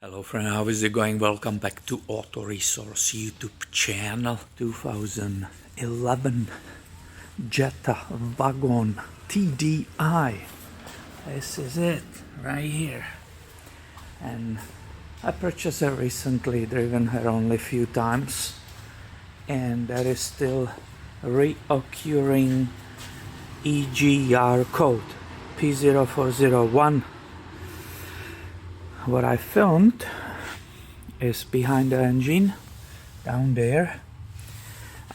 Hello friend, how is it going? Welcome back to Auto Resource YouTube channel. 2011 Jetta Volkswagen TDI. This is it right here. And I purchased her recently, driven her only a few times. And there is still reoccurring EGR code P0401. What I filmed is behind the engine down there.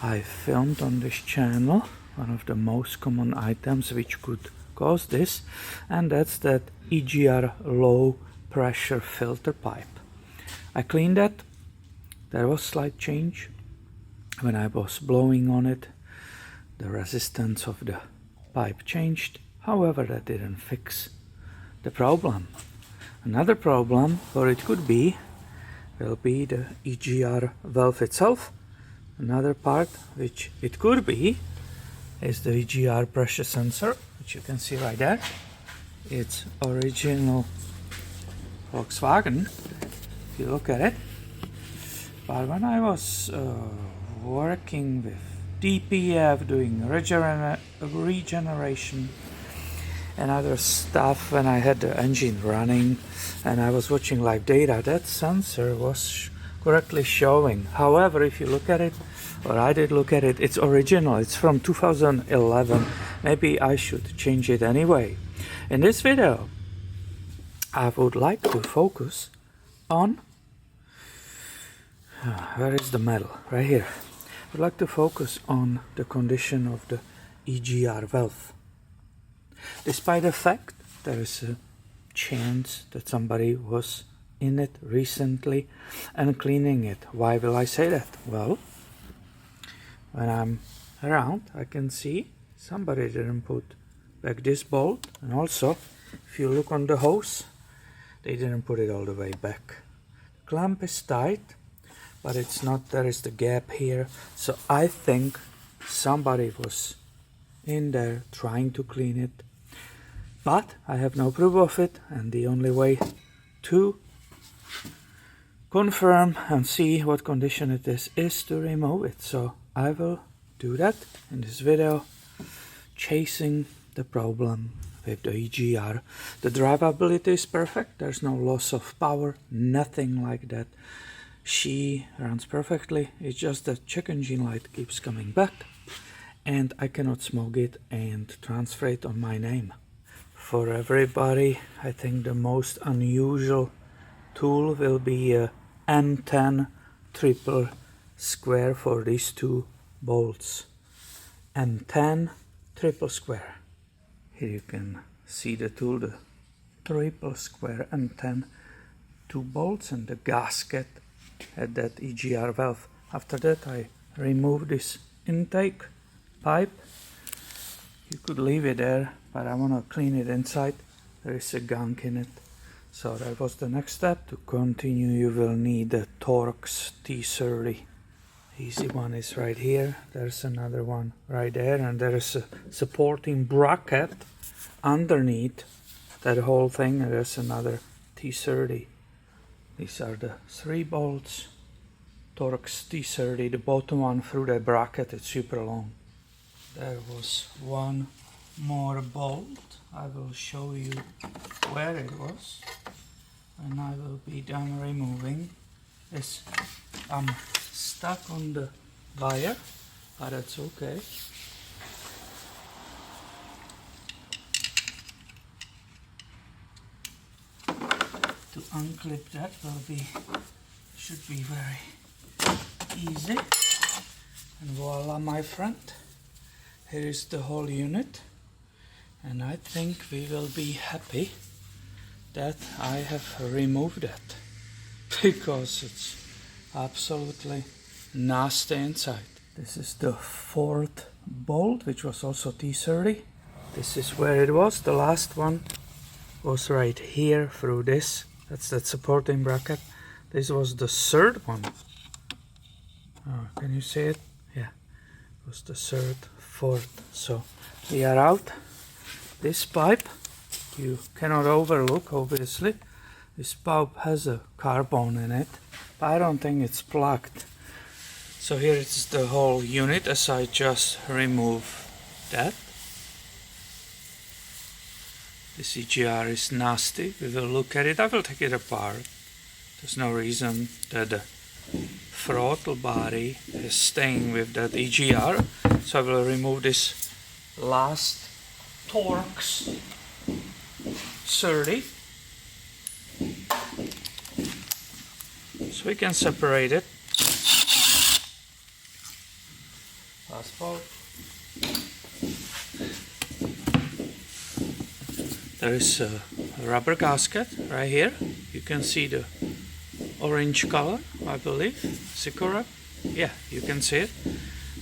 I filmed on this channel one of the most common items which could cause this, and that's that EGR low pressure filter pipe. I cleaned that. There was slight change when I was blowing on it. The resistance of the pipe changed. However, that didn't fix the problem. Another problem, or it could be, will be the EGR valve itself. Another part, which it could be, is the EGR pressure sensor, which you can see right there. It's original Volkswagen, if you look at it. But when I was working with DPF, doing regeneration, and other stuff, when I had the engine running and I was watching live data, that sensor was correctly showing. However, if you look at it, or I did look at it, it's original, it's from 2011. Maybe I should change it anyway. In this video, I would like to focus on, where is the metal? Right here. I would like to focus on the condition of the EGR valve. Despite the fact there is a chance that somebody was in it recently and cleaning it. Why will I say that? Well, when I'm around, I can see somebody didn't put back this bolt, and also if you look on the hose, they didn't put it all the way back. The clamp is tight, but it's not, there is the gap here, so I think somebody was in there trying to clean it. But I have no proof of it, and the only way to confirm and see what condition it is to remove it. So I will do that in this video, chasing the problem with the EGR. The drivability is perfect, there's no loss of power, nothing like that. She runs perfectly, it's just that check engine light keeps coming back, and I cannot smoke it and transfer it on my name. For everybody, I think the most unusual tool will be a M10 triple square for these two bolts. M10 triple square. Here you can see the tool, the triple square M10, two bolts and the gasket at that EGR valve. After that, I remove this intake pipe. You could leave it there, but I want to clean it inside. There is a gunk in it. So that was the next step. To continue, you will need a Torx T30. Easy one is right here. There's another one right there, and there is a supporting bracket underneath that whole thing, and there's another T30. These are the 3 bolts. Torx T30, the bottom one through the bracket, it's super long. There was one more bolt. I will show you where it was, and I will be done removing this. I'm stuck on the wire, but that's okay. To unclip that should be very easy. And voila, my friend. Here is the whole unit, and I think we will be happy that I have removed it, because it's absolutely nasty inside. This is the 4th bolt, which was also T30. This is where it was. The last one was right here through this. That's that supporting bracket. This was the 3rd one. Oh, can you see it? Yeah, it was the 3rd, 4th. So we are out. This pipe you cannot overlook, obviously. This bulb has a carbon in it, but I don't think it's plugged. So here is the whole unit as I just remove that. This EGR is nasty. We will look at it. I will take it apart. There's no reason that the throttle body is staying with that EGR. So I will remove this last Torx 30. So we can separate it. Last bolt. There is a rubber gasket right here. You can see the orange color, I believe. Is it correct? Yeah, you can see it.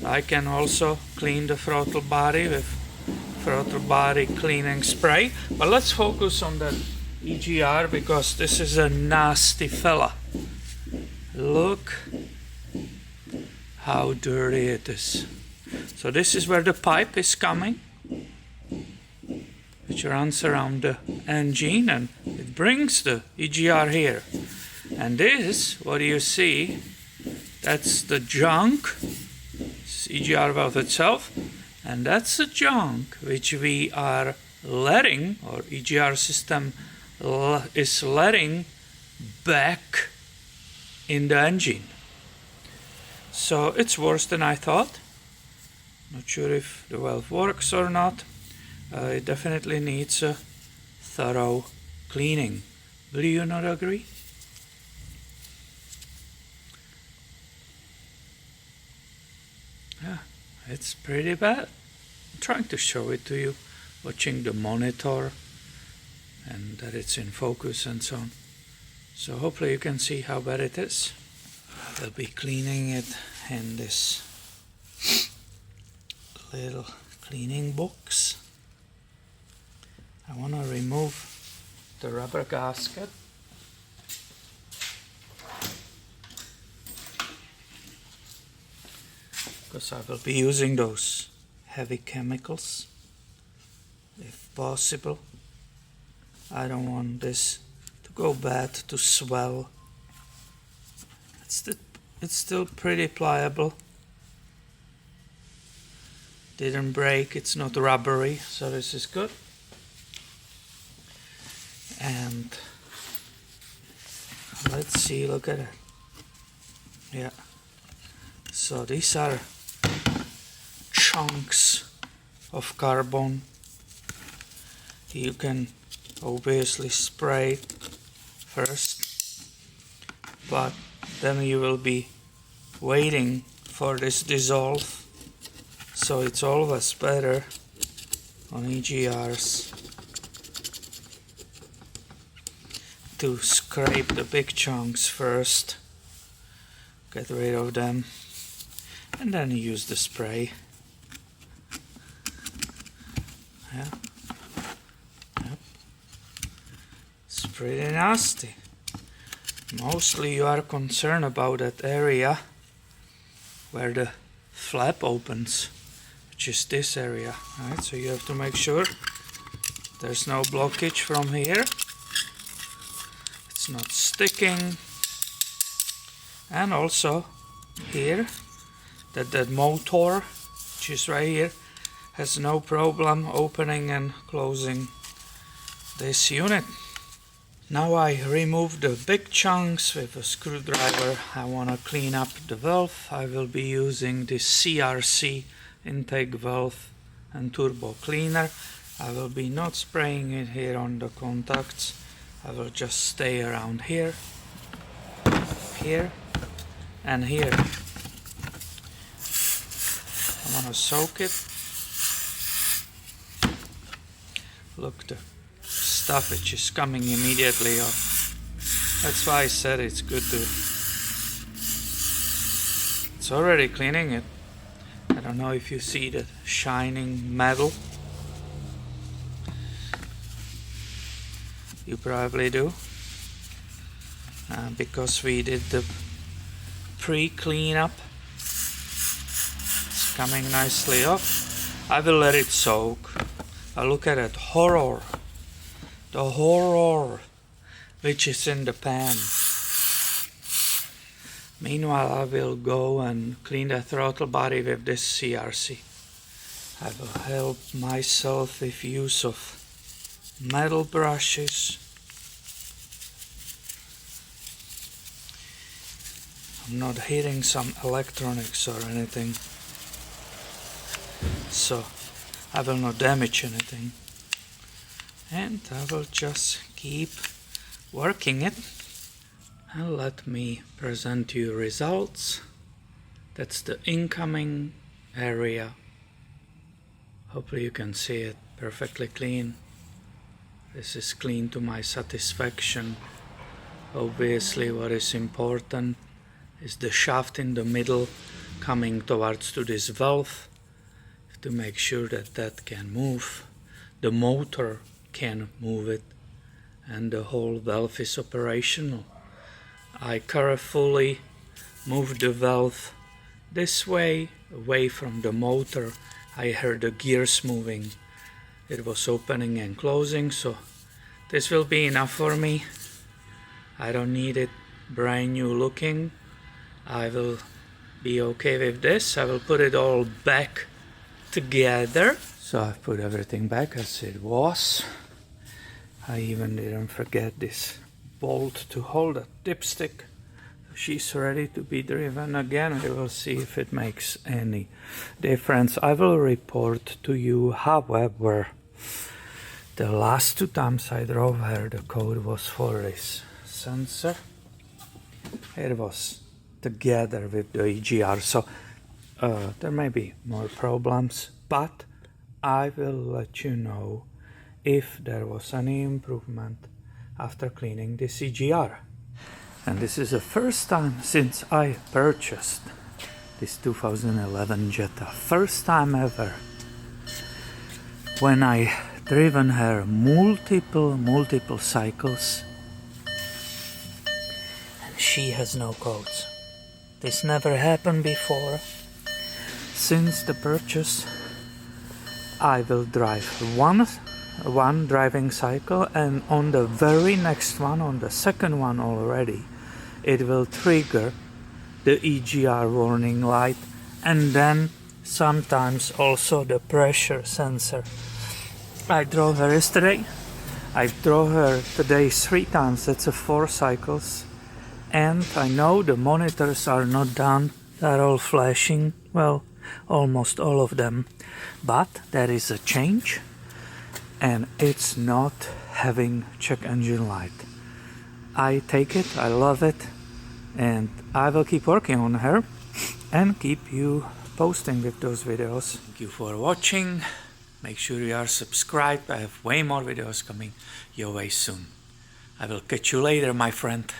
I can also clean the throttle body with throttle body cleaning spray. But let's focus on the EGR because this is a nasty fella. Look how dirty it is. So this is where the pipe is coming, which runs around the engine and it brings the EGR here. And this, what do you see? That's the junk. It's EGR valve itself, and that's the junk which we are letting, or EGR system is letting back in the engine. So it's worse than I thought. Not sure if the valve works or not. It definitely needs a thorough cleaning. Will you not agree? Yeah, it's pretty bad. I'm trying to show it to you, watching the monitor and that it's in focus and so on. So hopefully you can see how bad it is. I'll be cleaning it in this little cleaning box. I want to remove the rubber gasket. Because I will be using those heavy chemicals if possible. I don't want this to go bad, to swell. It's still pretty pliable. Didn't break, it's not rubbery, so this is good. And let's see, look at it. Yeah. So these are chunks of carbon. You can obviously spray first, but then you will be waiting for this dissolve. So it's always better on EGRs to scrape the big chunks first, get rid of them, and then use the spray. Yeah. Yep. It's pretty nasty. Mostly you are concerned about that area where the flap opens, which is this area, right? So you have to make sure there's no blockage from here. It's not sticking. And also here, that motor, which is right here, has no problem opening and closing this unit. Now I remove the big chunks with a screwdriver. I want to clean up the valve. I will be using this CRC intake valve and turbo cleaner. I will be not spraying it here on the contacts. I will just stay around here, here, and here. I want to soak it. Look, the stuff which is coming immediately off. That's why I said it's good to... It's already cleaning it. I don't know if you see the shining metal. You probably do. Because we did the pre-cleanup. It's coming nicely off. I will let it soak. Look at it, horror. The horror. which is in the pan. Meanwhile, I will go and clean the throttle body with this CRC. I will help myself with use of metal brushes. I'm not hitting some electronics or anything, so I will not damage anything. And I will just keep working it. And let me present you results. That's the incoming area. Hopefully you can see it perfectly clean. This is clean to my satisfaction. Obviously what is important is the shaft in the middle coming towards to this valve to make sure that that can move. The motor can move it and the whole valve is operational. I carefully moved the valve this way, away from the motor. I heard the gears moving. It was opening and closing, so this will be enough for me. I don't need it brand new looking. I will be okay with this. I will put it all back together. So I've put everything back as it was. I even didn't forget this bolt to hold a dipstick. She's ready to be driven again. We will see if it makes any difference. I will report to you, however, the last 2 times I drove her, the code was for this sensor. It was together with the EGR, so there may be more problems, but I will let you know if there was any improvement after cleaning this EGR. And this is the first time since I purchased this 2011 Jetta. First time ever when I driven her multiple cycles and she has no codes. This never happened before. Since the purchase I will drive one driving cycle, and on the very next one, on the second one already, it will trigger the EGR warning light, and then sometimes also the pressure sensor. I drove her yesterday, I drove her today 3 times, that's 4 cycles, and I know the monitors are not done, they're all flashing, well, almost all of them, but there is a change. And it's not having check engine light. I take it, I love it, and I will keep working on her and keep you posting with those videos. Thank you for watching. Make sure you are subscribed. I have way more videos coming your way soon. I will catch you later, my friend.